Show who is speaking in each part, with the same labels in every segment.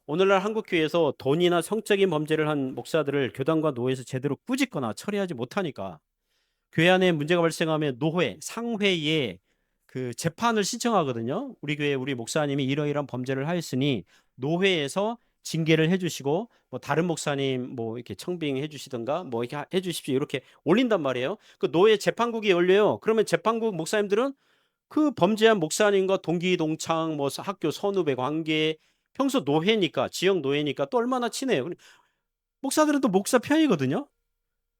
Speaker 1: 오늘날 한국 교회에서 돈이나 성적인 범죄를 한 목사들을 교단과 노회에서 제대로 꾸짖거나 처리하지 못하니까 교회 안에 문제가 발생하면 노회, 상회에 그 재판을 신청하거든요. 우리 교회 우리 목사님이 이러이러한 범죄를 하였으니 노회에서 징계를 해주시고 뭐 다른 목사님 뭐 이렇게 청빙해 주시던가 뭐 이렇게 해 주십시오 이렇게 올린단 말이에요. 그 노회 재판국이 열려요. 그러면 재판국 목사님들은 그 범죄한 목사님과 동기 동창 뭐 학교 선후배 관계 평소 노회니까 지역 노회니까 또 얼마나 친해요. 목사들은 또 목사 편이거든요.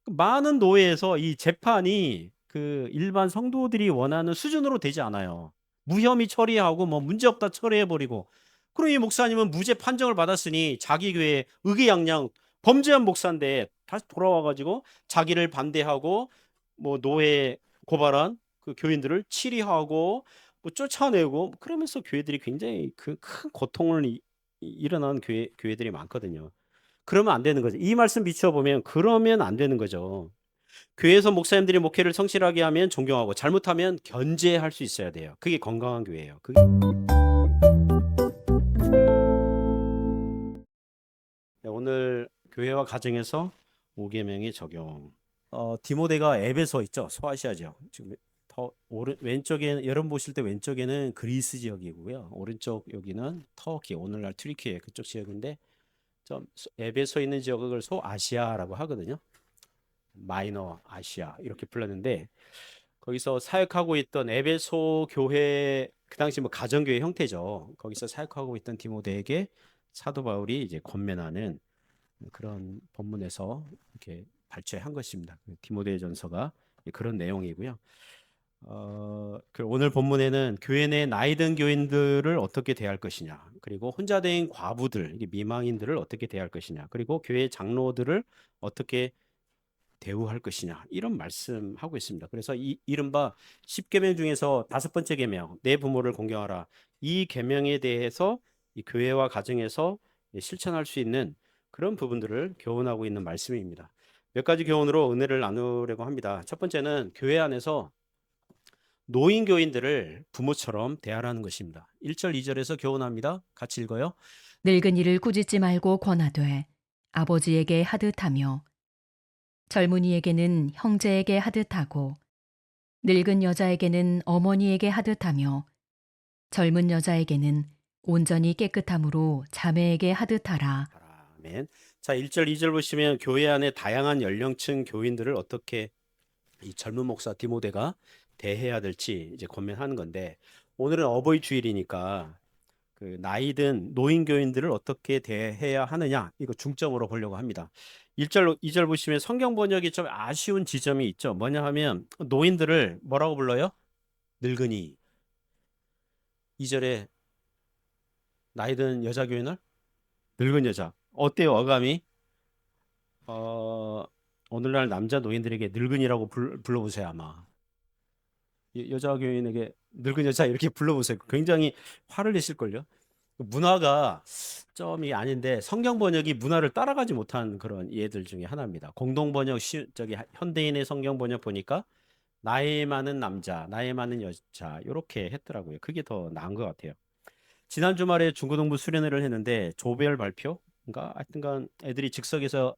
Speaker 1: 그 많은 노회에서 이 재판이 그 일반 성도들이 원하는 수준으로 되지 않아요. 무혐의 처리하고 뭐 문제없다 처리해 버리고. 그럼 이 목사님은 무죄 판정을 받았으니 자기 교회 의기양양 범죄한 목사인데 다시 돌아와 가지고 자기를 반대하고 뭐 노회 고발한 그 교인들을 치리하고 뭐 쫓아내고 그러면서 교회들이 굉장히 그 큰 고통을 일어나는 교회들이 많거든요. 그러면 안 되는 거죠. 이 말씀 비추어 보면 그러면 안 되는 거죠. 교회에서 목사님들이 목회를 성실하게 하면 존경하고 잘못하면 견제할 수 있어야 돼요. 그게 건강한 교회예요. 네, 오늘 교회와 가정에서 5계명의 적용. 디모데가 에베소 있죠. 소아시아죠. 지금 더 왼쪽에 여러분 보실 때 왼쪽에는 그리스 지역이고요. 오른쪽 여기는 터키, 오늘날 튀르키예 그쪽 지역인데 에베소 있는 지역을 소아시아라고 하거든요. 마이너 아시아 이렇게 불렀는데 거기서 사역하고 있던 에베소 교회 그 당시 뭐 가정교회 형태죠. 거기서 사역하고 있던 디모데에게 사도 바울이 이제 권면하는 그런 본문에서 이렇게 발췌한 것입니다. 디모데전서가 그런 내용이고요. 그 오늘 본문에는 교회 내 나이든 교인들을 어떻게 대할 것이냐, 그리고 혼자 된 과부들, 미망인들을 어떻게 대할 것이냐, 그리고 교회 장로들을 어떻게 대우할 것이냐 이런 말씀하고 있습니다. 그래서 이 이른바 10계명 중에서 다섯 번째 계명 내 부모를 공경하라 이 계명에 대해서 이 교회와 가정에서 실천할 수 있는 그런 부분들을 교훈하고 있는 말씀입니다. 몇 가지 교훈으로 은혜를 나누려고 합니다. 첫 번째는 교회 안에서 노인 교인들을 부모처럼 대하라는 것입니다. 1절 2절에서 교훈합니다. 같이 읽어요.
Speaker 2: 늙은이를 꾸짖지 말고 권하되 아버지에게 하듯하며 젊은이에게는 형제에게 하듯하고 늙은 여자에게는 어머니에게 하듯하며 젊은 여자에게는 온전히 깨끗함으로 자매에게 하듯하라.
Speaker 1: 아멘. 자, 1절 2절 보시면 교회 안에 다양한 연령층 교인들을 어떻게 이 젊은 목사 디모데가 대해야 될지 이제 권면하는 건데 오늘은 어버이 주일이니까 그 나이든 노인 교인들을 어떻게 대해야 하느냐 이거 중점으로 보려고 합니다. 1절 2절 보시면 성경 번역이 좀 아쉬운 지점이 있죠. 뭐냐 하면 노인들을 뭐라고 불러요? 늙은이. 2절에 나이든 여자 교인을 늙은 여자. 어때요, 어감이? 어, 오늘날 남자 노인들에게 늙은이라고 불러보세요, 아마. 여자 교인에게 늙은 여자 이렇게 불러보세요. 굉장히 화를 내실걸요. 문화가 점이 아닌데 성경 번역이 문화를 따라가지 못한 그런 예들 중에 하나입니다. 공동 번역 현대인의 성경 번역 보니까 나이 많은 남자, 나이 많은 여자 이렇게 했더라고요. 그게 더 나은 것 같아요. 지난 주말에 중고등부 수련회를 했는데 조별 발표인가 하여튼간 애들이 즉석에서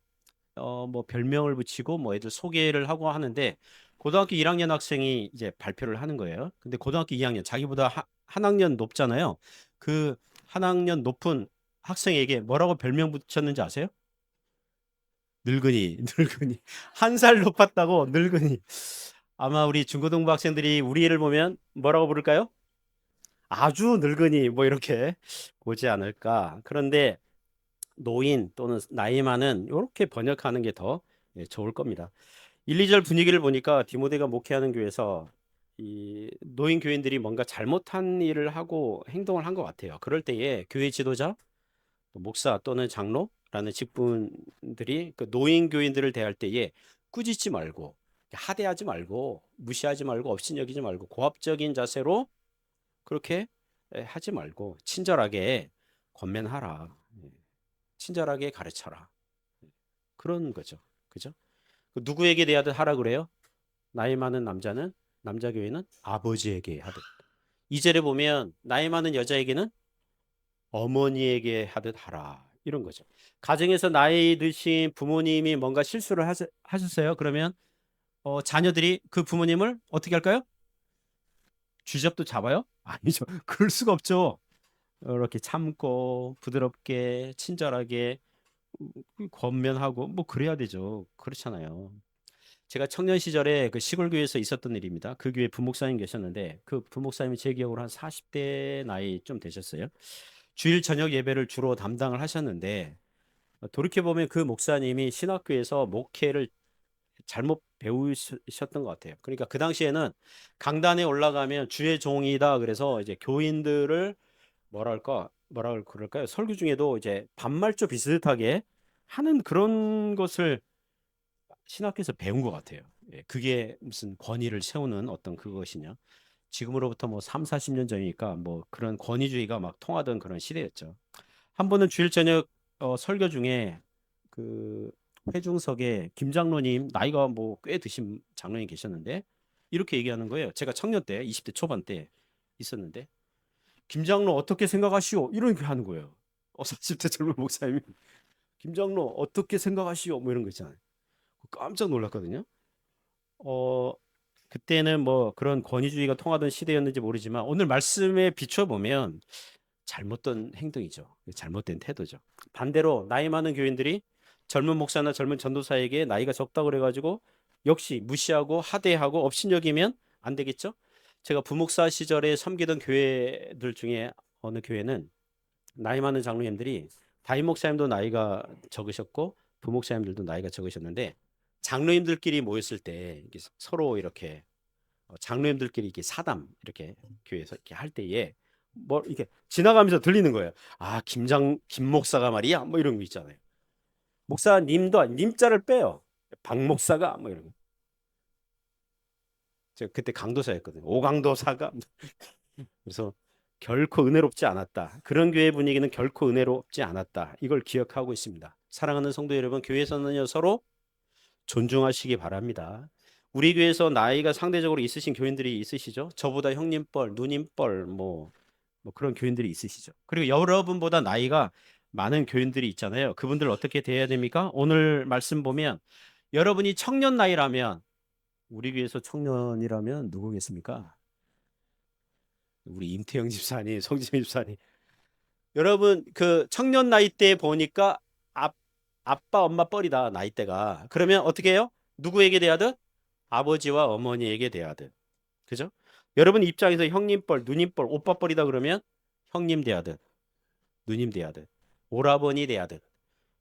Speaker 1: 뭐 별명을 붙이고 뭐 애들 소개를 하고 하는데 고등학교 1학년 학생이 이제 발표를 하는 거예요. 근데 고등학교 2학년 자기보다 한 학년 높잖아요. 그 한 학년 높은 학생에게 뭐라고 별명 붙였는지 아세요? 늙은이, 늙은이. 한 살 높았다고 늙은이. 아마 우리 중고등부 학생들이 우리 애를 보면 뭐라고 부를까요? 아주 늙은이 뭐 이렇게 보지 않을까. 그런데 노인 또는 나이 많은 이렇게 번역하는 게 더 좋을 겁니다. 1, 2절 분위기를 보니까 디모데가 목회하는 교회에서 이 노인 교인들이 뭔가 잘못한 일을 하고 행동을 한 것 같아요. 그럴 때에 교회 지도자, 또 목사 또는 장로라는 직분들이 그 노인 교인들을 대할 때에 꾸짖지 말고 하대하지 말고 무시하지 말고 업신여기지 말고 고압적인 자세로 그렇게 하지 말고 친절하게 권면하라. 친절하게 가르쳐라. 그런 거죠. 그죠? 누구에게 대하듯 하라 그래요? 나이 많은 남자는 남자 교회는 아버지에게 하듯. 2절에 보면 나이 많은 여자에게는 어머니에게 하듯 하라. 이런 거죠. 가정에서 나이 드신 부모님이 뭔가 실수를 하셨어요. 그러면 자녀들이 그 부모님을 어떻게 할까요? 쥐잡도 잡아요? 아니죠. 그럴 수가 없죠. 이렇게 참고 부드럽게 친절하게 권면하고 뭐 그래야 되죠. 그렇잖아요. 제가 청년 시절에 그 시골 교회에서 있었던 일입니다. 그 교회 부목사님 계셨는데 그 부목사님이 제 기억으로 한 40대 나이 좀 되셨어요. 주일 저녁 예배를 주로 담당을 하셨는데 돌이켜 보면 그 목사님이 신학교에서 목회를 잘못 배우셨던 것 같아요. 그러니까 그 당시에는 강단에 올라가면 주의 종이다 그래서 이제 교인들을 뭐라 그럴까요? 설교 중에도 이제 반말조 비슷하게 하는 그런 것을 신학교에서 배운 것 같아요. 예, 그게 무슨 권위를 세우는 어떤 그것이냐. 지금으로부터 뭐 3, 40년 전이니까 뭐 그런 권위주의가 막 통하던 그런 시대였죠. 한 번은 주일 저녁 설교 중에 그 회중석에 김 장로님 나이가 뭐 꽤 드신 장로님 계셨는데 이렇게 얘기하는 거예요. 제가 청년 때 20대 초반 때 있었는데 김 장로 어떻게 생각하시오? 이렇게 하는 거예요. 40대 젊은 목사님이 김 장로 어떻게 생각하시오? 뭐 이런 거 있잖아요. 깜짝 놀랐거든요. 어 그때는 뭐 그런 권위주의가 통하던 시대였는지 모르지만 오늘 말씀에 비춰보면 잘못된 행동이죠. 잘못된 태도죠. 반대로 나이 많은 교인들이 젊은 목사나 젊은 전도사에게 나이가 적다고 그래가지고 역시 무시하고 하대하고 업신여기면 안 되겠죠. 제가 부목사 시절에 섬기던 교회들 중에 어느 교회는 나이 많은 장로님들이 담임 목사님도 나이가 적으셨고 부목사님들도 나이가 적으셨는데 장로님들끼리 모였을 때 이렇게 서로 이렇게 장로님들끼리 이렇게 사담 이렇게 교회에서 이렇게 할 때에 뭐 이렇게 지나가면서 들리는 거예요. 아, 김 목사가 말이야. 뭐 이런 거 있잖아요. 목사님도 님자를 빼요. 박 목사가 뭐 이런 거. 제가 그때 강도사였거든요. 오강도사가 그래서 결코 은혜롭지 않았다. 그런 교회 분위기는 결코 은혜롭지 않았다. 이걸 기억하고 있습니다. 사랑하는 성도 여러분, 교회에서는요 서로 존중하시기 바랍니다. 우리 교회에서 나이가 상대적으로 있으신 교인들이 있으시죠? 저보다 형님뻘, 누님뻘 뭐 그런 교인들이 있으시죠. 그리고 여러분보다 나이가 많은 교인들이 있잖아요. 그분들 어떻게 대해야 됩니까? 오늘 말씀 보면 여러분이 청년 나이라면 우리 교회에서 청년이라면 누구겠습니까? 우리 임태영 집사님, 성지민 집사님. 여러분 그 청년 나이 때 보니까 아빠 엄마 뻘이다 나이대가. 그러면 어떻게 해요? 누구에게 대하듯? 아버지와 어머니에게 대하듯. 그죠? 여러분 입장에서 형님 뻘, 누님 뻘, 오빠 뻘이다 그러면 형님 대하듯, 누님 대하듯, 오라버니 대하듯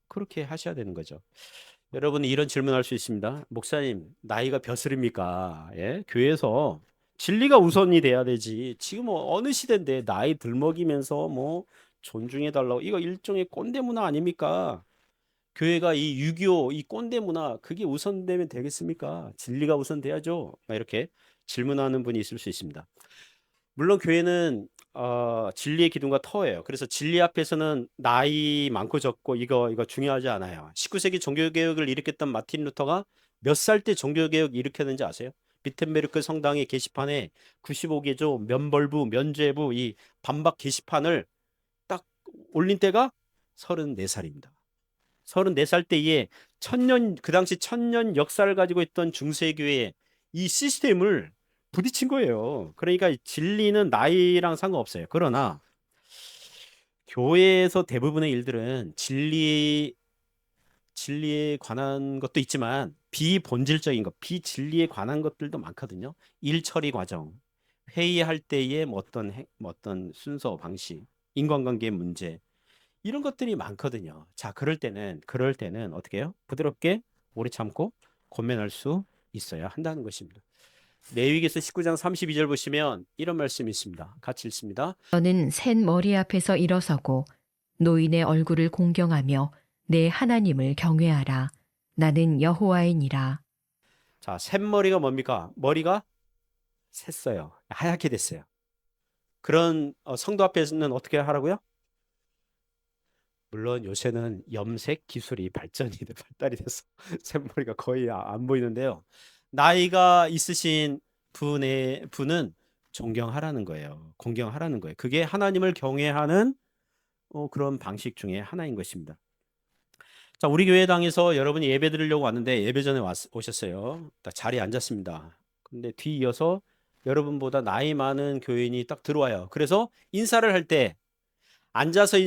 Speaker 1: 그렇게 하셔야 되는 거죠. 여러분 이런 질문할 수 있습니다. 목사님 나이가 벼슬입니까? 예? 교회에서 진리가 우선이 돼야 되지. 지금 어느 시대인데 나이 들먹이면서 뭐 존중해 달라고 이거 일종의 꼰대 문화 아닙니까? 교회가 이 유교, 이 꼰대 문화 그게 우선되면 되겠습니까? 진리가 우선돼야죠. 이렇게 질문하는 분이 있을 수 있습니다. 물론 교회는 진리의 기둥과 터예요. 그래서 진리 앞에서는 나이 많고 적고 이거 중요하지 않아요. 19세기 종교개혁을 일으켰던 마틴 루터가 몇 살 때 종교개혁 일으켰는지 아세요? 비텐베르크 성당의 게시판에 95개조 면벌부, 면죄부 이 반박 게시판을 딱 올린 때가 34살입니다. 34살 때에 그 당시 천년 역사를 가지고 있던 중세교회의 이 시스템을 부딪힌 거예요. 그러니까 진리는 나이랑 상관없어요. 그러나 교회에서 대부분의 일들은 진리에 관한 것도 있지만 비본질적인 것, 비진리에 관한 것들도 많거든요. 일 처리 과정, 회의할 때의 뭐 어떤 순서, 방식, 인간관계 문제, 이런 것들이 많거든요. 자, 그럴 때는 어떻게 해요? 부드럽게 오래 참고 권면할 수 있어야 한다는 것입니다. 레위기서 19장 32절 보시면 이런 말씀이 있습니다. 같이 읽습니다.
Speaker 2: 너는 샌 머리 앞에서 일어서고 노인의 얼굴을 공경하며 내 하나님을 경외하라. 나는 여호와이니라.
Speaker 1: 자, 샘머리가 뭡니까? 머리가 샜어요. 하얗게 됐어요. 그런 성도 앞에서는 어떻게 하라고요? 물론 요새는 염색 기술이 발달이 돼서 샘머리가 거의 안 보이는데요. 나이가 있으신 분은 존경하라는 거예요. 공경하라는 거예요. 그게 하나님을 경외하는 그런 방식 중에 하나인 것입니다. 자, 우리 교회당에서 여러분이 예배 드리려고 왔는데 예배 전에 오셨어요. 딱 자리에 앉았습니다. 근데 뒤이어서 여러분보다 나이 많은 교인이 딱 들어와요. 그래서 인사를 할 때 앉아서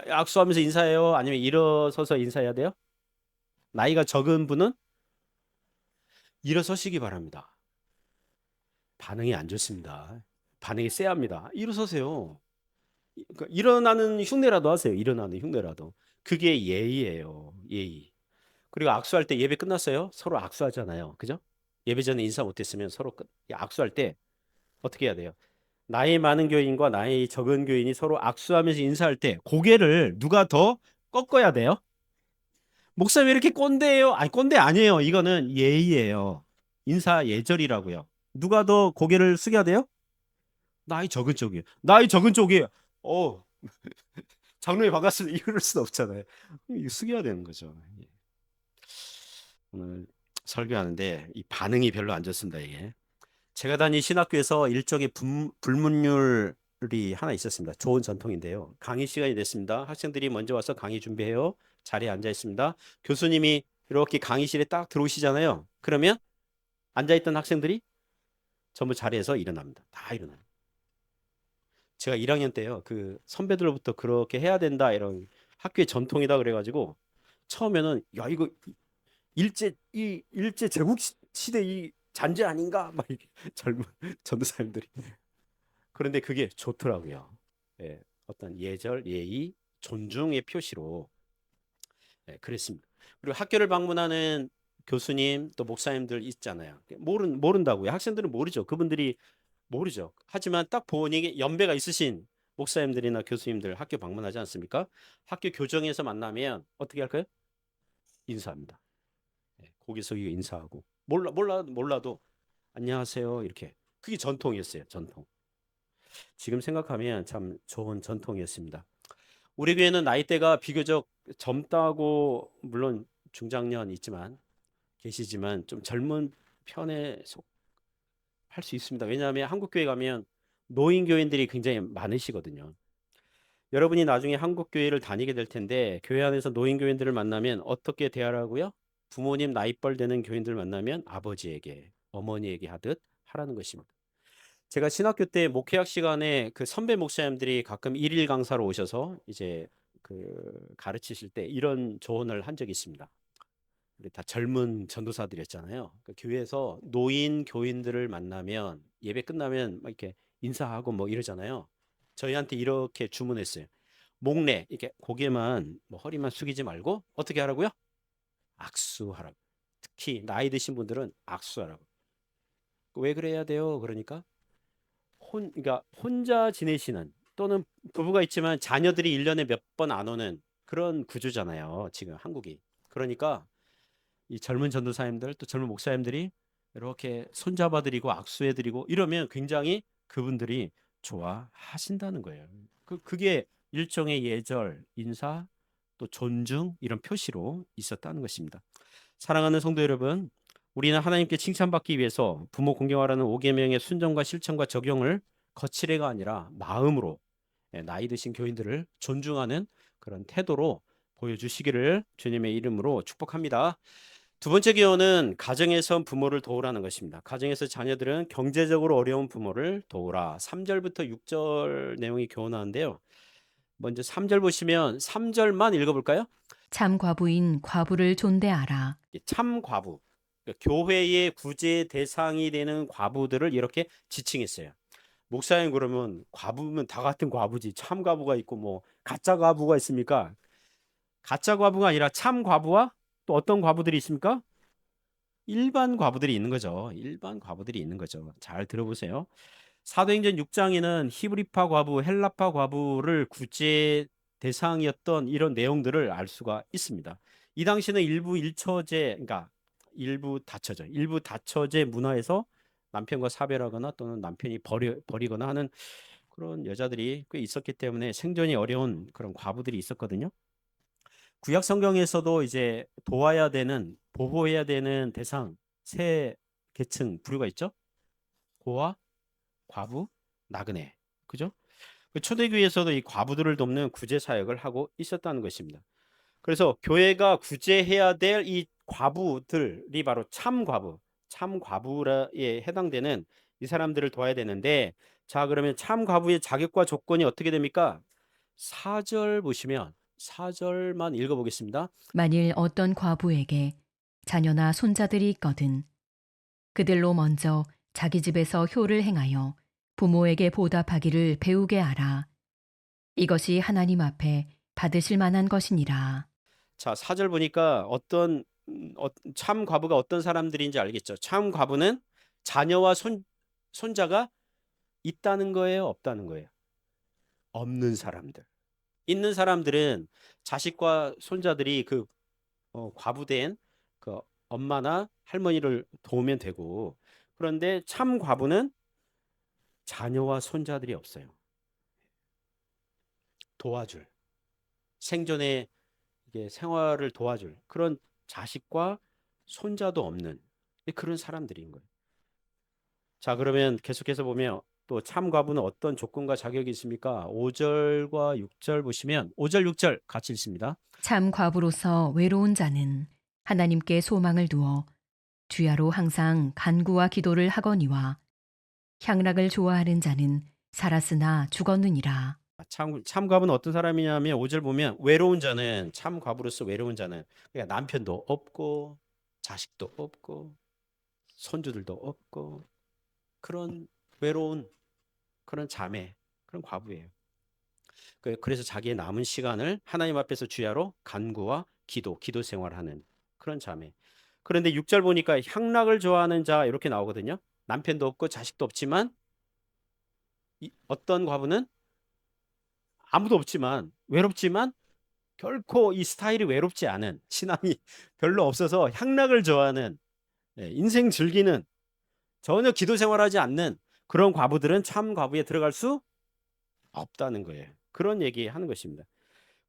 Speaker 1: 악수하면서 인사해요? 아니면 일어서서 인사해야 돼요? 나이가 적은 분은 일어서시기 바랍니다. 반응이 안 좋습니다. 반응이 쎄합니다. 일어서세요. 그러니까 일어나는 흉내라도 하세요. 일어나는 흉내라도. 그게 예의예요. 예의. 그리고 악수할 때 예배 끝났어요. 서로 악수하잖아요. 그죠? 예배 전에 인사 못했으면 서로 악수할 때 어떻게 해야 돼요? 나이 많은 교인과 나이 적은 교인이 서로 악수하면서 인사할 때 고개를 누가 더 꺾어야 돼요? 목사님 왜 이렇게 꼰대예요? 아니 꼰대 아니에요. 이거는 예의예요. 인사 예절이라고요. 누가 더 고개를 숙여야 돼요? 나이 적은 쪽이에요. 나이 적은 쪽이에요. 어, 장로님 반갑습니다. 이럴 수는 없잖아요. 이거 숙여야 되는 거죠. 예. 오늘 설교하는데 이 반응이 별로 안 좋습니다. 이게 제가 다닌 신학교에서 일종의 불문율이 하나 있었습니다. 좋은 전통인데요. 강의 시간이 됐습니다. 학생들이 먼저 와서 강의 준비해요. 자리에 앉아 있습니다. 교수님이 이렇게 강의실에 딱 들어오시잖아요. 그러면 앉아있던 학생들이 전부 자리에서 일어납니다. 다 일어나요. 제가 1학년 때요. 그 선배들로부터 그렇게 해야 된다 이런 학교의 전통이다 그래가지고 처음에는 야 이거 일제 제국 시대 이 잔재 아닌가 막 이렇게 젊은 전도사님들이 그런데 그게 좋더라고요. 예, 어떤 예절, 예의, 존중의 표시로 그랬습니다. 그리고 학교를 방문하는 교수님 또 목사님들 있잖아요. 모른다고요. 학생들은 모르죠. 그분들이 모르죠. 하지만 딱 보니 연배가 있으신 목사님들이나 교수님들 학교 방문하지 않습니까? 학교 교정에서 만나면 어떻게 할까요? 인사합니다. 고개 숙이고 인사하고 몰라도 안녕하세요 이렇게 그게 전통이었어요. 전통. 지금 생각하면 참 좋은 전통이었습니다. 우리 교회는 나이대가 비교적 젊다고 물론 중장년 있지만 계시지만 좀 젊은 편에 속할 수 있습니다. 왜냐하면 한국 교회 가면 노인 교인들이 굉장히 많으시거든요. 여러분이 나중에 한국 교회를 다니게 될 텐데 교회 안에서 노인 교인들을 만나면 어떻게 대하라고요? 부모님 나이뻘 되는 교인들 만나면 아버지에게 어머니에게 하듯 하라는 것입니다. 제가 신학교 때 목회학 시간에 그 선배 목사님들이 가끔 일일 강사로 오셔서 이제 그 가르치실 때 이런 조언을 한 적이 있습니다. 우리 다 젊은 전도사들이었잖아요. 그 교회에서 노인 교인들을 만나면 예배 끝나면 막 이렇게 인사하고 뭐 이러잖아요. 저희한테 이렇게 주문했어요. 목례 이렇게 고개만 뭐 허리만 숙이지 말고 어떻게 하라고요? 악수하라고. 특히 나이 드신 분들은 악수하라고. 왜 그래야 돼요? 그러니까 그러니까 혼자 지내시는 또는 부부가 있지만 자녀들이 1년에 몇 번 안 오는 그런 구조잖아요. 지금 한국이. 그러니까 이 젊은 전도사님들 또 젊은 목사님들이 이렇게 손잡아드리고 악수해드리고 이러면 굉장히 그분들이 좋아하신다는 거예요. 그게 일종의 예절, 인사, 또 존중 이런 표시로 있었다는 것입니다. 사랑하는 성도 여러분, 우리는 하나님께 칭찬받기 위해서 부모 공경하라는 5계명의 순종과 실천과 적용을 거칠애가 아니라 마음으로 나이 드신 교인들을 존중하는 그런 태도로 보여주시기를 주님의 이름으로 축복합니다. 두 번째 기호는 가정에서 부모를 도우라는 것입니다. 가정에서 자녀들은 경제적으로 어려운 부모를 도우라. 3절부터 6절 내용이 교훈하는데요. 먼저 3절 보시면 3절만 읽어볼까요?
Speaker 2: 참 과부인 과부를 존대하라.
Speaker 1: 참 과부. 그러니까 교회의 구제 대상이 되는 과부들을 이렇게 지칭했어요. 목사님 그러면 과부면 다 같은 과부지. 참 과부가 있고 뭐 가짜 과부가 있습니까? 가짜 과부가 아니라 참 과부와 또 어떤 과부들이 있습니까? 일반 과부들이 있는 거죠. 일반 과부들이 있는 거죠. 잘 들어보세요. 사도행전 6장에는 히브리파 과부, 헬라파 과부를 구제 대상이었던 이런 내용들을 알 수가 있습니다. 이 당시는 일부 일처제, 그러니까 일부 다처제, 일부 다처제 문화에서 남편과 사별하거나 또는 남편이 버리거나 하는 그런 여자들이 꽤 있었기 때문에 생존이 어려운 그런 과부들이 있었거든요. 구약 성경에서도 이제 도와야 되는, 보호해야 되는 대상 세 계층 부류가 있죠. 고아, 과부, 나그네. 그죠? 그 초대교회에서도 이 과부들을 돕는 구제 사역을 하고 있었다는 것입니다. 그래서 교회가 구제해야 될 이 과부들이 바로 참과부, 참과부에 해당되는 이 사람들을 도와야 되는데, 자, 그러면 참과부의 자격과 조건이 어떻게 됩니까? 4절 보시면 4절만 읽어보겠습니다.
Speaker 2: 만일 어떤 과부에게 자녀나 손자들이 있거든 그들로 먼저 자기 집에서 효를 행하여 부모에게 보답하기를 배우게 하라. 이것이 하나님 앞에 받으실 만한 것이니라.
Speaker 1: 자, 4절 보니까 참 과부가 어떤 사람들인지 알겠죠? 참 과부는 자녀와 손자가 있다는 거예요, 없다는 거예요? 없는 사람들. 있는 사람들은 자식과 손자들이 과부된 그 엄마나 할머니를 도우면 되고, 그런데 참 과부는 자녀와 손자들이 없어요. 도와줄, 생존에 이게 생활을 도와줄 그런 자식과 손자도 없는 그런 사람들인 거예요. 자, 그러면 계속해서 보면 또 참과부는 어떤 조건과 자격이 있습니까? 5절과 6절 보시면 5절 6절 같이 읽습니다.
Speaker 2: 참 과부로서 외로운 자는 하나님께 소망을 두어 주야로 항상 간구와 기도를 하거니와 향락을 좋아하는 자는 살았으나 죽었느니라.
Speaker 1: 참과부는 어떤 사람이냐면 5절 보면 외로운 자는, 참과부로서 외로운 자는, 그러니까 남편도 없고 자식도 없고 손주들도 없고 그런 외로운 그런 자매, 그런 과부예요. 그래서 자기의 남은 시간을 하나님 앞에서 주야로 간구와 기도 생활하는 그런 자매. 그런데 6절 보니까 향락을 좋아하는 자 이렇게 나오거든요. 남편도 없고 자식도 없지만 어떤 과부는 아무도 없지만 외롭지만 결코 이 스타일이 외롭지 않은, 신앙이 별로 없어서 향락을 좋아하는, 인생 즐기는, 전혀 기도 생활하지 않는 그런 과부들은 참 과부에 들어갈 수 없다는 거예요. 그런 얘기하는 것입니다.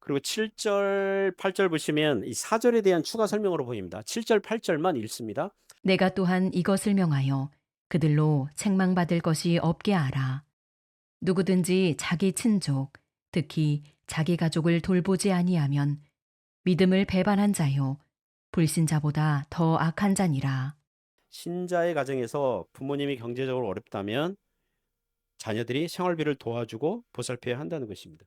Speaker 1: 그리고 7절, 8절 보시면 이 4절에 대한 추가 설명으로 보입니다. 7절, 8절만 읽습니다.
Speaker 2: 내가 또한 이것을 명하여 그들로 책망받을 것이 없게 하라. 누구든지 자기 친족, 특히 자기 가족을 돌보지 아니하면 믿음을 배반한 자요 불신자보다 더 악한 자니라.
Speaker 1: 신자의 가정에서 부모님이 경제적으로 어렵다면 자녀들이 생활비를 도와주고 보살펴야 한다는 것입니다.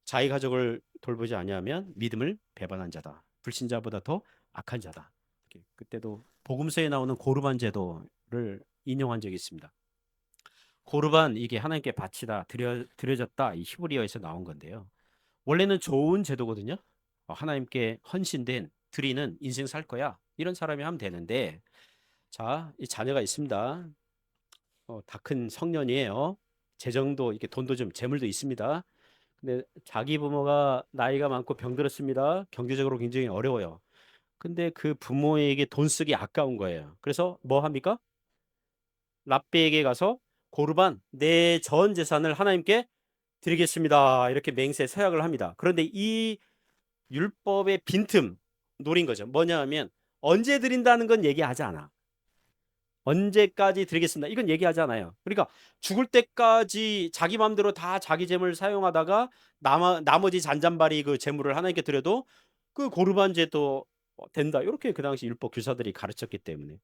Speaker 1: 자기 가족을 돌보지 아니하면 믿음을 배반한 자다. 불신자보다 더 악한 자다. 그때도 복음서에 나오는 고르반 제도를 인용한 적이 있습니다. 고르반, 이게 하나님께 바치다, 드려졌다, 이 히브리어에서 나온 건데요. 원래는 좋은 제도거든요. 하나님께 헌신된, 드리는, 인생 살 거야, 이런 사람이 하면 되는데, 자, 이 자녀가 있습니다. 다 큰 성년이에요. 재정도, 이렇게 돈도 좀 재물도 있습니다. 근데 자기 부모가 나이가 많고 병들었습니다. 경제적으로 굉장히 어려워요. 근데 그 부모에게 돈 쓰기 아까운 거예요. 그래서 뭐 합니까? 랍비에게 가서 고르반, 내 전 재산을 하나님께 드리겠습니다, 이렇게 맹세 서약을 합니다. 그런데 이 율법의 빈틈 노린 거죠. 뭐냐 하면 언제 드린다는 건 얘기하지 않아. 언제까지 드리겠습니다, 이건 얘기하지 않아요. 그러니까 죽을 때까지 자기 마음대로 다 자기 재물을 사용하다가 나머지 잔잔바리 그 재물을 하나님께 드려도 그 고르반 제도 된다, 이렇게 그 당시 율법 교사들이 가르쳤기 때문에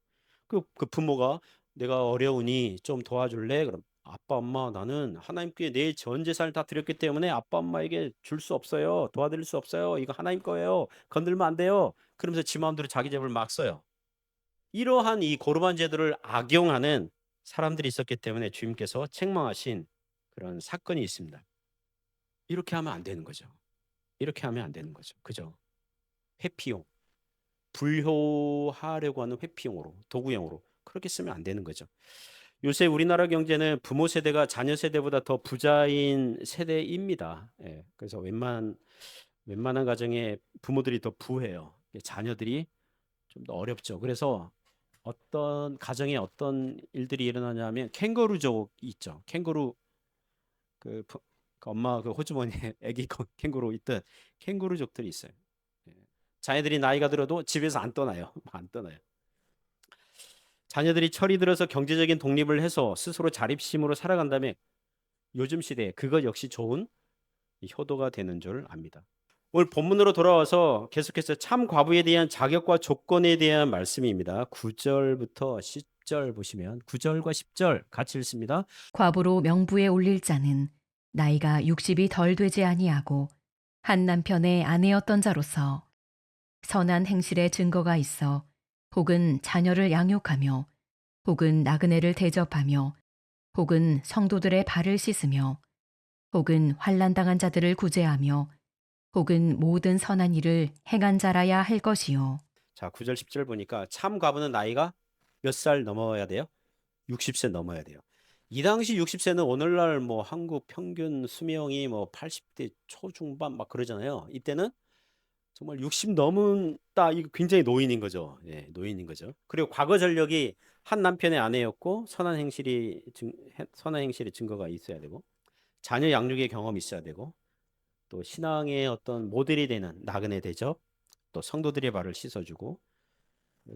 Speaker 1: 그 부모가 내가 어려우니 좀 도와줄래? 그럼 아빠 엄마, 나는 하나님께 내 전 재산을 다 드렸기 때문에 아빠 엄마에게 줄 수 없어요, 도와드릴 수 없어요, 이거 하나님 거예요, 건들면 안 돼요, 그러면서 지 마음대로 자기 재물을 막 써요. 이러한 이 고르반 제도를 악용하는 사람들이 있었기 때문에 주님께서 책망하신 그런 사건이 있습니다. 이렇게 하면 안 되는 거죠. 이렇게 하면 안 되는 거죠. 그죠? 회피용, 불효하려고 하는 회피용으로, 도구용으로 그렇게 쓰면 안 되는 거죠. 요새 우리나라 경제는 부모 세대가 자녀 세대보다 더 부자인 세대입니다. 그래서 웬만한 가정에 부모들이 더 부해요. 자녀들이 좀 더 어렵죠. 그래서 어떤 가정에 어떤 일들이 일어나냐면 캥거루족 있죠. 캥거루, 그, 그 엄마 그 호주머니에 아기 캥거루 있던 캥거루족들이 있어요. 예. 자녀들이 나이가 들어도 집에서 안 떠나요. 안 떠나요. 자녀들이 철이 들어서 경제적인 독립을 해서 스스로 자립심으로 살아간다면 요즘 시대에 그것 역시 좋은 효도가 되는 줄 압니다. 오늘 본문으로 돌아와서 계속해서 참 과부에 대한 자격과 조건에 대한 말씀입니다. 9절부터 10절 보시면 9절과 10절 같이 읽습니다.
Speaker 2: 과부로 명부에 올릴 자는 나이가 60이 덜 되지 아니하고 한 남편의 아내였던 자로서 선한 행실의 증거가 있어 혹은 자녀를 양육하며 혹은 나그네를 대접하며 혹은 성도들의 발을 씻으며 혹은 환난당한 자들을 구제하며 혹은 모든 선한 일을 행한 자라야 할 것이요.
Speaker 1: 자, 9절 10절 보니까 참 과부는 나이가 몇 살 넘어야 돼요? 60세 넘어야 돼요. 이 당시 60세는 오늘날 뭐 한국 평균 수명이 뭐 80대 초중반 막 그러잖아요. 이때는 정말 60 넘은다 이거 굉장히 노인인 거죠. 예, 노인인 거죠. 그리고 과거 전력이 한 남편의 아내였고 선한 행실의 증거가 있어야 되고 자녀 양육의 경험이 있어야 되고 또 신앙의 어떤 모델이 되는 나그네 대접 또 성도들의 발을 씻어주고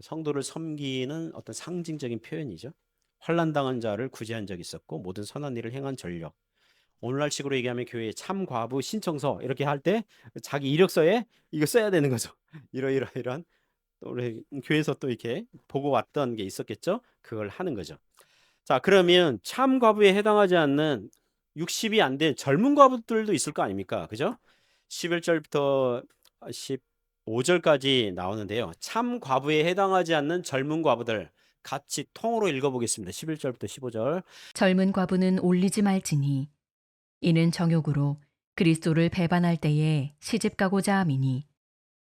Speaker 1: 성도를 섬기는 어떤 상징적인 표현이죠. 환난당한 자를 구제한 적이 있었고 모든 선한 일을 행한 전력. 오늘날 식으로 얘기하면 교회에 참 과부 신청서 이렇게 할 때 자기 이력서에 이거 써야 되는 거죠. 이러이러이러한 또 우리 교회에서 또 이렇게 보고 왔던 게 있었겠죠. 그걸 하는 거죠. 자, 그러면 참 과부에 해당하지 않는 60이 안 된 젊은 과부들도 있을 거 아닙니까? 그죠? 11절부터 15절까지 나오는데요. 참 과부에 해당하지 않는 젊은 과부들 같이 통으로 읽어보겠습니다. 11절부터 15절.
Speaker 2: 젊은 과부는 올리지 말지니 이는 정욕으로 그리스도를 배반할 때에 시집가고자 함이니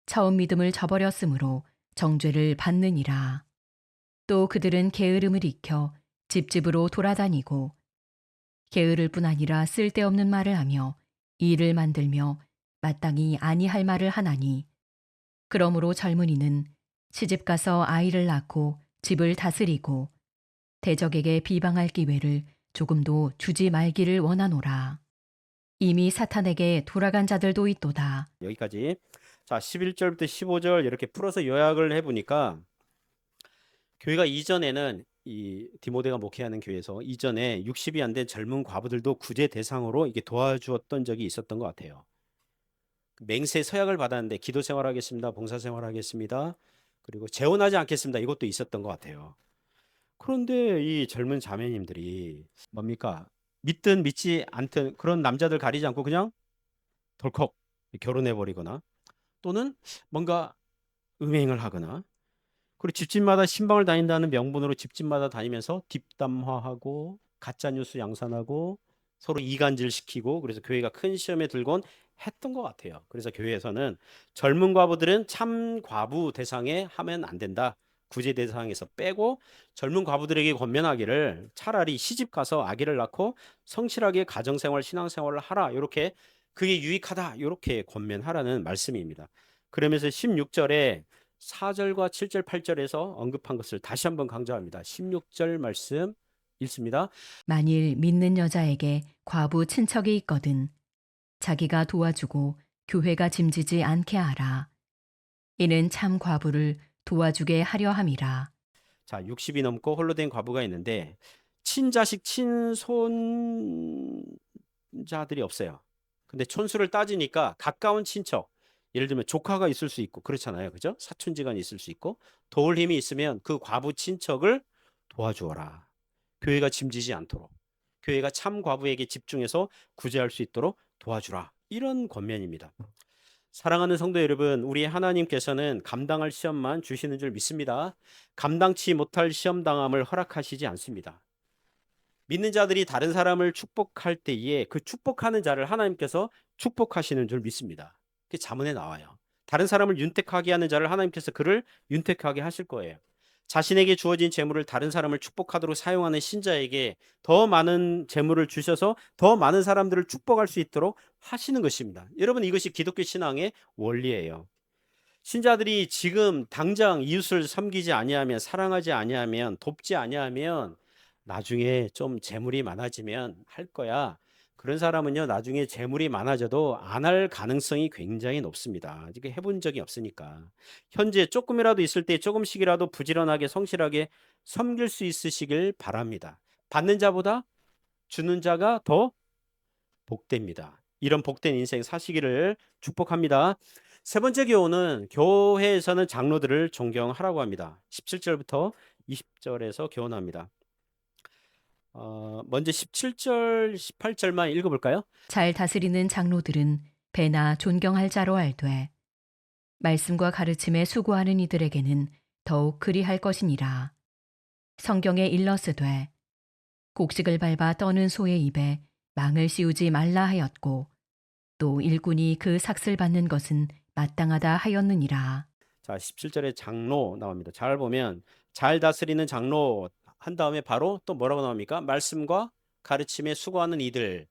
Speaker 2: 처음 믿음을 저버렸으므로 정죄를 받느니라. 또 그들은 게으름을 익혀 집집으로 돌아다니고 게으를 뿐 아니라 쓸데없는 말을 하며 일을 만들며 마땅히 아니할 말을 하나니 그러므로 젊은이는 시집가서 아이를 낳고 집을 다스리고 대적에게 비방할 기회를 조금도 주지 말기를 원하노라. 이미 사탄에게 돌아간 자들도 있도다.
Speaker 1: 여기까지. 자, 11절부터 15절 이렇게 풀어서 요약을 해보니까 교회가 이전에는 이 디모데가 목회하는 교회에서 이전에 60이 안 된 젊은 과부들도 구제 대상으로 이게 도와주었던 적이 있었던 것 같아요. 맹세 서약을 받았는데 기도 생활하겠습니다. 봉사 생활하겠습니다. 그리고 재혼하지 않겠습니다. 이것도 있었던 것 같아요. 그런데 이 젊은 자매님들이 뭡니까? 믿든 믿지 않든 그런 남자들 가리지 않고 그냥 덜컥 결혼해 버리거나 또는 뭔가 음행을 하거나 그리고 집집마다 신방을 다닌다는 명분으로 집집마다 다니면서 뒷담화하고 가짜 뉴스 양산하고 서로 이간질시키고 그래서 교회가 큰 시험에 들곤 했던 것 같아요. 그래서 교회에서는 젊은 과부들은 참 과부 대상에 하면 안 된다. 구제 대상에서 빼고 젊은 과부들에게 권면하기를 차라리 시집 가서 아기를 낳고 성실하게 가정생활, 신앙생활을 하라. 이렇게 그게 유익하다. 이렇게 권면하라는 말씀입니다. 그러면서 16절에 4절과 7절, 8절에서 언급한 것을 다시 한번 강조합니다. 16절 말씀 읽습니다.
Speaker 2: 만일 믿는 여자에게 과부 친척이 있거든 자기가 도와주고 교회가 짐지지 않게 하라. 이는 참 과부를 도와주게 하려 함이라.
Speaker 1: 자, 60이 넘고 홀로 된 과부가 있는데 친자식, 친손자들이 없어요. 근데 촌수를 따지니까 가까운 친척, 예를 들면 조카가 있을 수 있고 그렇잖아요. 그죠? 사촌지간이 있을 수 있고 도울 힘이 있으면 그 과부 친척을 도와주어라. 교회가 짐지지 않도록. 교회가 참 과부에게 집중해서 구제할 수 있도록 도와주라. 이런 권면입니다. 사랑하는 성도 여러분, 우리 하나님께서는 감당할 시험만 주시는 줄 믿습니다. 감당치 못할 시험 당함을 허락하시지 않습니다. 믿는 자들이 다른 사람을 축복할 때에 그 축복하는 자를 하나님께서 축복하시는 줄 믿습니다. 그게 자문에 나와요. 다른 사람을 윤택하게 하는 자를 하나님께서 그를 윤택하게 하실 거예요. 자신에게 주어진 재물을 다른 사람을 축복하도록 사용하는 신자에게 더 많은 재물을 주셔서 더 많은 사람들을 축복할 수 있도록 하시는 것입니다. 여러분, 이것이 기독교 신앙의 원리예요. 신자들이 지금 당장 이웃을 섬기지 아니하면, 사랑하지 아니하면, 돕지 아니하면 나중에 좀 재물이 많아지면 할 거야. 그런 사람은요, 나중에 재물이 많아져도 안 할 가능성이 굉장히 높습니다. 이게 해본 적이 없으니까. 현재 조금이라도 있을 때 조금씩이라도 부지런하게 성실하게 섬길 수 있으시길 바랍니다. 받는 자보다 주는 자가 더 복됩니다. 이런 복된 인생 사시기를 축복합니다. 세 번째 교훈은 교회에서는 장로들을 존경하라고 합니다. 17절부터 20절에서 교훈합니다. 먼저 17절, 18절만 읽어볼까요?
Speaker 2: 잘 다스리는 장로들은 배나 존경할 자로 알되 말씀과 가르침에 수고하는 이들에게는 더욱 그리할 것이니라. 성경에 일러스되 곡식을 밟아 떠는 소의 입에 망을 씌우지 말라 하였고 또 일꾼이 그 삭슬 받는 것은 마땅하다 하였느니라.
Speaker 1: 자, 17절에 장로 나옵니다. 잘 보면 잘 다스리는 장로 한 다음에 바로 또 뭐라고 나옵니까? 말씀과 가르침에 수고하는 이들,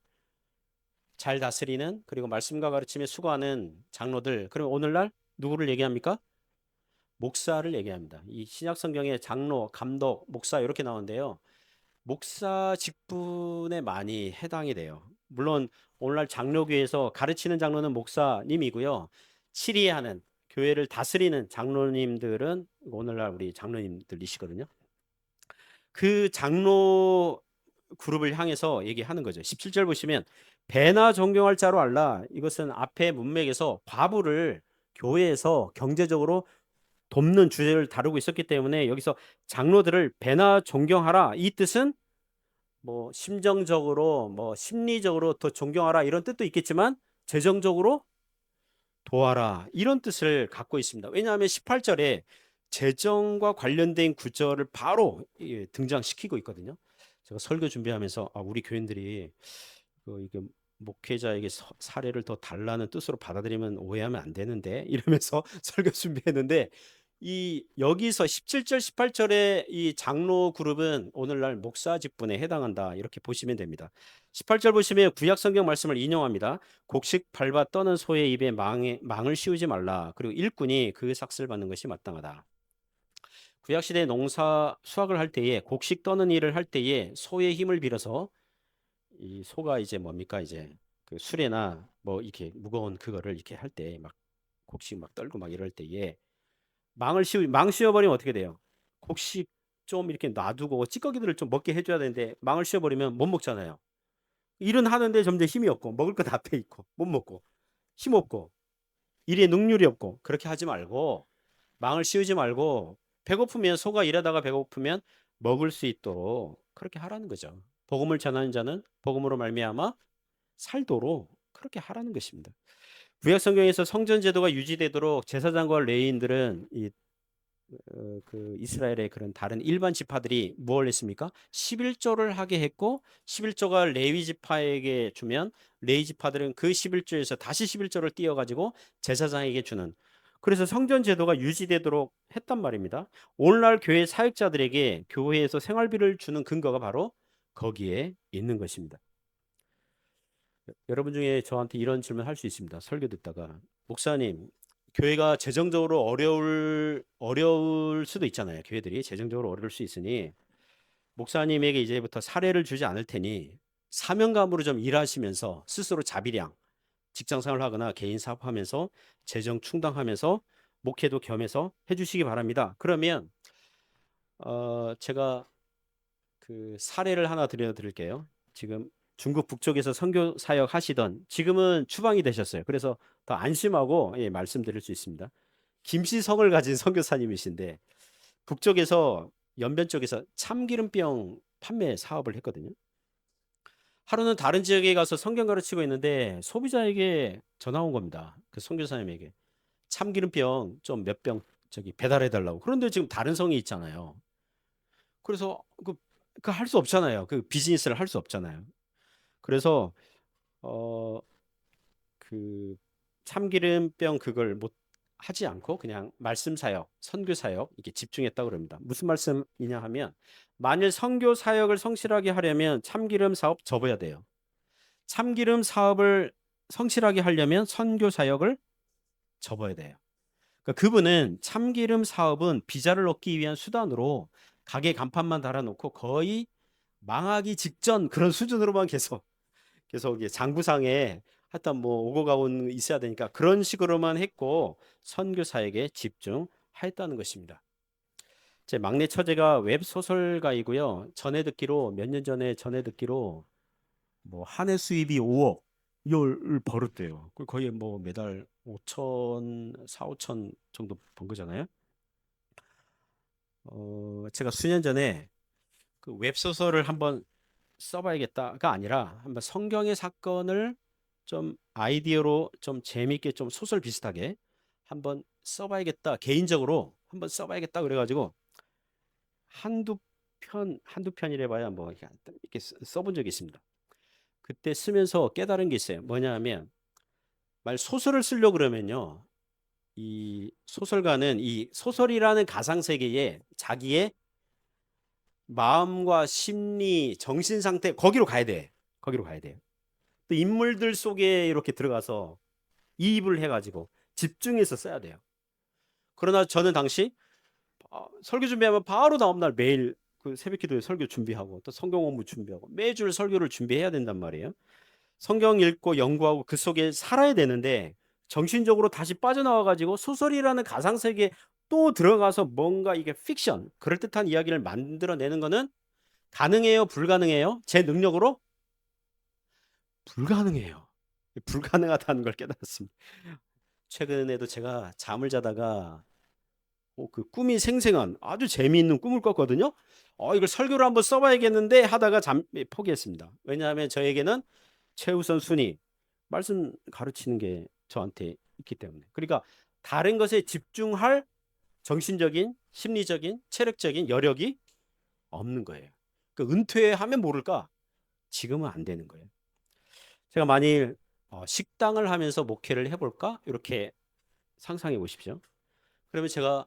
Speaker 1: 잘 다스리는, 그리고 말씀과 가르침에 수고하는 장로들. 그럼 오늘날 누구를 얘기합니까? 목사를 얘기합니다. 이 신약 성경에 장로, 감독, 목사 이렇게 나오는데요. 목사 직분에 많이 해당이 돼요. 물론 오늘날 장로교에서 가르치는 장로는 목사님이고요. 치리하는 교회를 다스리는 장로님들은 오늘날 우리 장로님들이시거든요. 그 장로 그룹을 향해서 얘기하는 거죠. 17절 보시면 배나 존경할 자로 알라. 이것은 앞에 문맥에서 과부를 교회에서 경제적으로 돕는 주제를 다루고 있었기 때문에 여기서 장로들을 배나 존경하라. 이 뜻은 뭐 심정적으로 뭐 심리적으로 더 존경하라 이런 뜻도 있겠지만 재정적으로 도와라 이런 뜻을 갖고 있습니다. 왜냐하면 18절에 재정과 관련된 구절을 바로 등장시키고 있거든요. 제가 설교 준비하면서 우리 교인들이 이게 목회자에게 사례를 더 달라는 뜻으로 받아들이면 오해하면 안 되는데 이러면서 설교 준비했는데 이 여기서 17절 18절의 이 장로 그룹은 오늘날 목사 직분에 해당한다 이렇게 보시면 됩니다. 18절 보시면 구약 성경 말씀을 인용합니다. 곡식 밟아 떠는 소의 입에 망을 씌우지 말라. 그리고 일꾼이 그 삭슬 받는 것이 마땅하다. 구약 시대 농사 수확을 할 때에 곡식 떠는 일을 할 때에 소의 힘을 빌어서 이 소가 이제 뭡니까 이제 그 수레나 뭐 이렇게 무거운 그거를 이렇게 할 때 막 곡식 막 떨고 막 이럴 때에 망 씌워버리면 어떻게 돼요? 곡식 좀 이렇게 놔두고 찌꺼기들을 좀 먹게 해줘야 되는데 망을 씌워버리면 못 먹잖아요. 일은 하는데 점점 힘이 없고 먹을 것 앞에 있고 못 먹고 힘 없고 일에 능률이 없고 그렇게 하지 말고 망을 씌우지 말고 배고프면 소가 일하다가 배고프면 먹을 수 있도록 그렇게 하라는 거죠. 복음을 전하는 자는 복음으로 말미암아 살도록 그렇게 하라는 것입니다. 구약 성경에서 성전 제도가 유지되도록 제사장과 레위인들은 그 이스라엘의 그런 다른 일반 지파들이 뭘 했습니까? 11조를 하게 했고 11조가 레위 지파에게 주면 레위 지파들은 그 11조에서 다시 11조를 띄어 가지고 제사장에게 주는 그래서 성전 제도가 유지되도록 했단 말입니다. 오늘날 교회 사역자들에게 교회에서 생활비를 주는 근거가 바로 거기에 있는 것입니다. 여러분 중에 저한테 이런 질문 할 수 있습니다. 설교 듣다가 목사님 교회가 재정적으로 어려울 수도 있잖아요. 교회들이 재정적으로 어려울 수 있으니 목사님에게 이제부터 사례를 주지 않을 테니 사명감으로 좀 일하시면서 스스로 자비량 직장 생활을 하거나 개인 사업하면서 재정 충당하면서 목회도 겸해서 해주시기 바랍니다. 그러면 제가 그 사례를 하나 드릴게요. 지금 중국 북쪽에서 선교 사역 하시던 지금은 추방이 되셨어요. 그래서 더 안심하고 말씀드릴 수 있습니다. 김씨성을 가진 선교사님이신데 북쪽에서 연변 쪽에서 참기름병 판매 사업을 했거든요. 하루는 다른 지역에 가서 성경 가르치고 있는데 소비자에게 전화 온 겁니다. 그 선교사님에게 참기름병 좀 몇 병 저기 배달해 달라고. 그런데 지금 다른 성이 있잖아요. 그래서 그 할 수 없잖아요. 그 비즈니스를 할 수 없잖아요. 그래서 어 그 참기름병 그걸 못 하지 않고 그냥 말씀 사역, 선교 사역 이게 집중했다고 그럽니다. 무슨 말씀이냐 하면 만일 선교 사역을 성실하게 하려면 참기름 사업 접어야 돼요. 참기름 사업을 성실하게 하려면 선교 사역을 접어야 돼요. 그러니까 그분은 참기름 사업은 비자를 얻기 위한 수단으로 가게 간판만 달아놓고 거의 망하기 직전 그런 수준으로만 계속 이게 장부상에 하여튼 뭐 오고 가고 있어야 되니까 그런 식으로만 했고 선교 사역에 집중했다는 것입니다. 제 막내 처제가 웹소설가이고요. 몇 년 전에 전해 듣기로 뭐 한 해 수입이 5억 이걸 벌었대요. 거의 뭐 매달 5천, 4, 5천 정도 번 거잖아요. 제가 수년 전에 그 웹소설을 한번 써봐야겠다가 아니라 한번 성경의 사건을 좀 아이디어로 좀 재밌게 좀 소설 비슷하게 한번 써봐야겠다. 개인적으로 한번 써봐야겠다 그래가지고 한두 편이래 봐야 뭐 이렇게 써본 적이 있습니다. 그때 쓰면서 깨달은 게 있어요. 뭐냐 하면 소설을 쓰려고 그러면요. 이 소설가는 이 소설이라는 가상 세계에 자기의 마음과 심리, 정신 상태 거기로 가야 돼. 거기로 가야 돼요. 또 인물들 속에 이렇게 들어가서 이입을 해가지고 집중해서 써야 돼요. 그러나 저는 당시 설교 준비하면 바로 다음날 매일 그 새벽기도에 설교 준비하고 또 성경 공부 준비하고 매주 설교를 준비해야 된단 말이에요. 성경 읽고 연구하고 그 속에 살아야 되는데 정신적으로 다시 빠져나와가지고 소설이라는 가상세계에 또 들어가서 뭔가 이게 픽션, 그럴듯한 이야기를 만들어내는 거는 가능해요? 불가능해요? 제 능력으로? 불가능해요. 불가능하다는 걸 깨달았습니다. 최근에도 제가 잠을 자다가 그 꿈이 생생한 아주 재미있는 꿈을 꿨거든요. 이걸 설교를 한번 써봐야겠는데 하다가 포기했습니다. 왜냐하면 저에게는 최우선 순위, 말씀 가르치는 게 저한테 있기 때문에. 그러니까 다른 것에 집중할 정신적인, 심리적인, 체력적인 여력이 없는 거예요. 그 은퇴하면 모를까? 지금은 안 되는 거예요. 제가 만일 식당을 하면서 목회를 해볼까? 이렇게 상상해 보십시오. 그러면 제가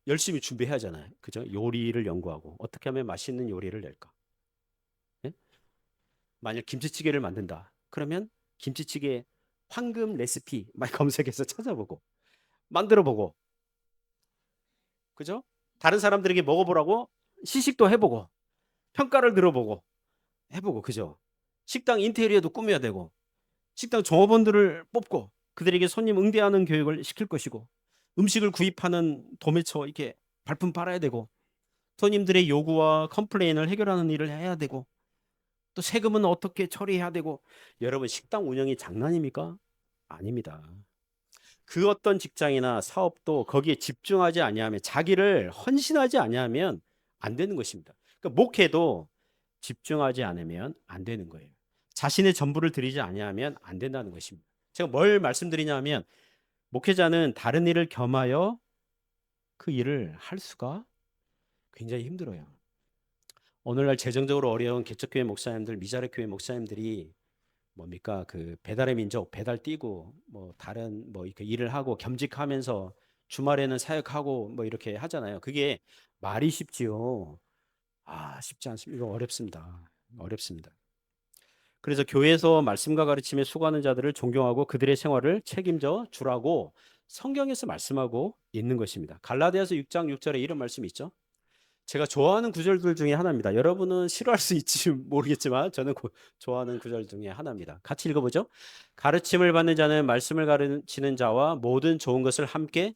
Speaker 1: 열심히 준비해야 하잖아요. 그죠? 요리를 연구하고 어떻게 하면 맛있는 요리를 낼까? 예? 만약 김치찌개를 만든다. 그러면 김치찌개 황금 레시피 막 검색해서 찾아보고 만들어보고, 그죠? 다른 사람들에게 먹어보라고 시식도 해보고 평가를 들어보고 해보고, 그죠? 식당 인테리어도 꾸며야 되고 식당 종업원들을 뽑고 그들에게 손님 응대하는 교육을 시킬 것이고 음식을 구입하는 도매처 이렇게 발품 팔아야 되고 손님들의 요구와 컴플레인을 해결하는 일을 해야 되고 또 세금은 어떻게 처리해야 되고. 여러분, 식당 운영이 장난입니까? 아닙니다. 그 어떤 직장이나 사업도 거기에 집중하지 아니하면, 자기를 헌신하지 아니하면 안 되는 것입니다. 그러니까 목회도 집중하지 않으면 안 되는 거예요. 자신의 전부를 드리지 아니하면 안 된다는 것입니다. 제가 뭘 말씀드리냐면 목회자는 다른 일을 겸하여 그 일을 할 수가 굉장히 힘들어요. 오늘날 재정적으로 어려운 개척교회 목사님들, 미자립 교회 목사님들이 뭡니까? 그 배달의 민족, 배달 뛰고 뭐 다른 뭐 이렇게 일을 하고 겸직하면서 주말에는 사역하고 뭐 이렇게 하잖아요. 그게 말이 쉽지요. 쉽지 않습니다. 이거 어렵습니다. 어렵습니다. 그래서 교회에서 말씀과 가르침에 수고하는 자들을 존경하고 그들의 생활을 책임져 주라고 성경에서 말씀하고 있는 것입니다. 갈라디아서 6장 6절에 이런 말씀이 있죠. 제가 좋아하는 구절들 중에 하나입니다. 여러분은 싫어할 수 있지 모르겠지만 저는 좋아하는 구절 중에 하나입니다. 같이 읽어보죠. 가르침을 받는 자는 말씀을 가르치는 자와 모든 좋은 것을 함께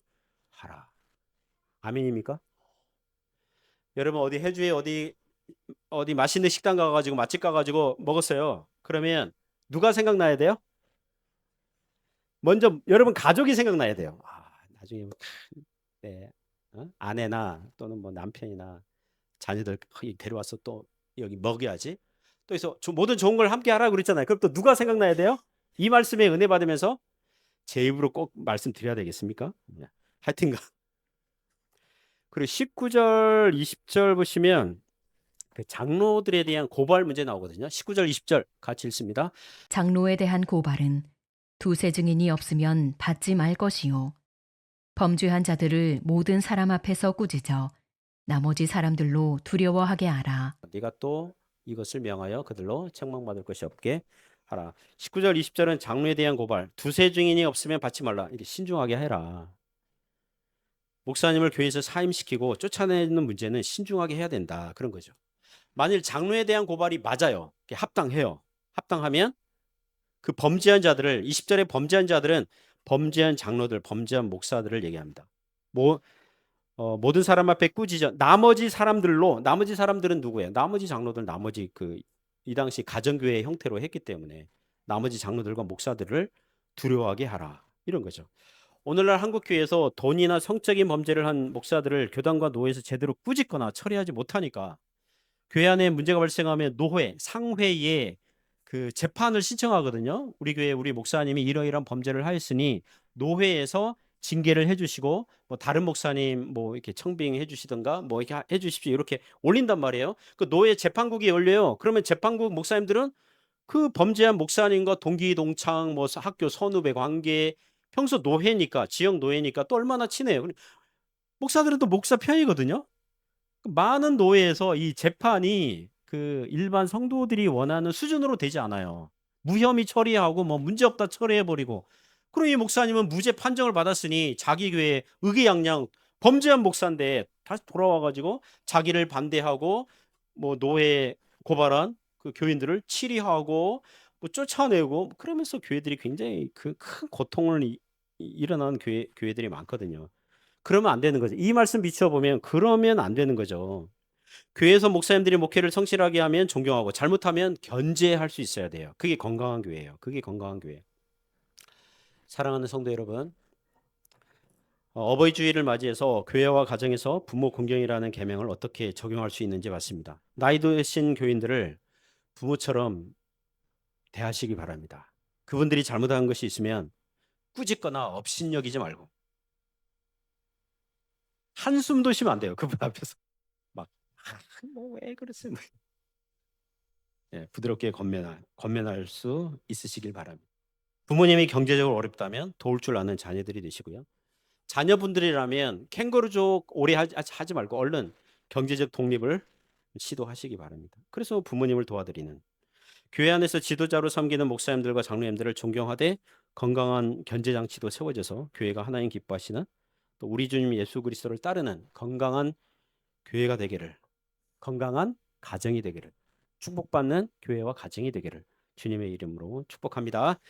Speaker 1: 하라. 아멘입니까? 여러분, 어디 해주에 어디 맛있는 식당 가가지고 맛집 가가지고 먹었어요. 그러면 누가 생각나야 돼요? 먼저 여러분 가족이 생각나야 돼요. 나중에 네, 아내나 또는 뭐 남편이나 자녀들 데려와서 또 여기 먹여야지. 또 해서 모든 좋은 걸 함께 하라고 그랬잖아요. 그럼 또 누가 생각나야 돼요? 이 말씀에 은혜 받으면서 제 입으로 꼭 말씀드려야 되겠습니까? 하여튼간. 그리고 19절, 20절 보시면 그 장로들에 대한 고발 문제 나오거든요. 19절, 20절 같이 읽습니다.
Speaker 2: 장로에 대한 고발은 두세 증인이 없으면 받지 말 것이요. 범죄한 자들을 모든 사람 앞에서 꾸짖어 나머지 사람들로 두려워하게 하라.
Speaker 1: 네가 또 이것을 명하여 그들로 책망받을 것이 없게 하라. 19절, 20절은 장로에 대한 고발. 두세 증인이 없으면 받지 말라. 이렇게 신중하게 해라. 목사님을 교회에서 사임시키고 쫓아내는 문제는 신중하게 해야 된다. 그런 거죠. 만일 장로에 대한 고발이 맞아요. 합당해요. 합당하면 그 범죄한 자들을, 20절에 범죄한 자들은 범죄한 장로들, 범죄한 목사들을 얘기합니다. 모든 사람 앞에 꾸짖어 나머지 사람들은 누구예요? 나머지 장로들, 나머지 이 당시 가정교회 형태로 했기 때문에 나머지 장로들과 목사들을 두려워하게 하라. 이런 거죠. 오늘날 한국 교회에서 돈이나 성적인 범죄를 한 목사들을 교단과 노회에서 제대로 꾸짖거나 처리하지 못하니까 교회 안에 문제가 발생하면 노회, 상회에 그 재판을 신청하거든요. 우리 교회 우리 목사님이 이러이러한 범죄를 하였으니 노회에서 징계를 해주시고 뭐 다른 목사님 뭐 이렇게 청빙해 주시던가 뭐 이렇게 해 주십시오 이렇게 올린단 말이에요. 그 노회 재판국이 열려요. 그러면 재판국 목사님들은 그 범죄한 목사님과 동기 동창 뭐 학교 선후배 관계 평소 노회니까 지역 노회니까 또 얼마나 친해요. 목사들은 또 목사 편이거든요. 많은 노회에서 이 재판이 그 일반 성도들이 원하는 수준으로 되지 않아요. 무혐의 처리하고 뭐 문제없다 처리해 버리고. 그럼 이 목사님은 무죄 판정을 받았으니 자기 교회 의기양양 범죄한 목사인데 다시 돌아와 가지고 자기를 반대하고 뭐 노회 고발한 그 교인들을 치리하고 뭐 쫓아내고 그러면서 교회들이 굉장히 그 큰 고통을 일어나는 교회들이 많거든요. 그러면 안 되는 거죠. 이 말씀 비추어 보면 그러면 안 되는 거죠. 교회에서 목사님들이 목회를 성실하게 하면 존경하고 잘못하면 견제할 수 있어야 돼요. 그게 건강한 교회예요. 그게 건강한 교회. 사랑하는 성도 여러분, 어버이 주일을 맞이해서 교회와 가정에서 부모 공경이라는 계명을 어떻게 적용할 수 있는지 봤습니다. 나이 드신 교인들을 부모처럼 대하시기 바랍니다. 그분들이 잘못한 것이 있으면 꾸짖거나 업신여기지 말고 한숨도 쉬면 안 돼요. 그분 앞에서 막 뭐 왜 그랬어요? 예, 부드럽게 권면할 수 있으시길 바랍니다. 부모님이 경제적으로 어렵다면 도울 줄 아는 자녀들이 되시고요. 자녀분들이라면 캥거루족 오래 하지 말고 얼른 경제적 독립을 시도하시기 바랍니다. 그래서 부모님을 도와드리는 교회 안에서 지도자로 섬기는 목사님들과 장로님들을 존경하되 건강한 견제 장치도 세워져서 교회가 하나님 기뻐하시는 또 우리 주님 예수 그리스도를 따르는 건강한 교회가 되기를, 건강한 가정이 되기를, 축복받는 교회와 가정이 되기를 주님의 이름으로 축복합니다.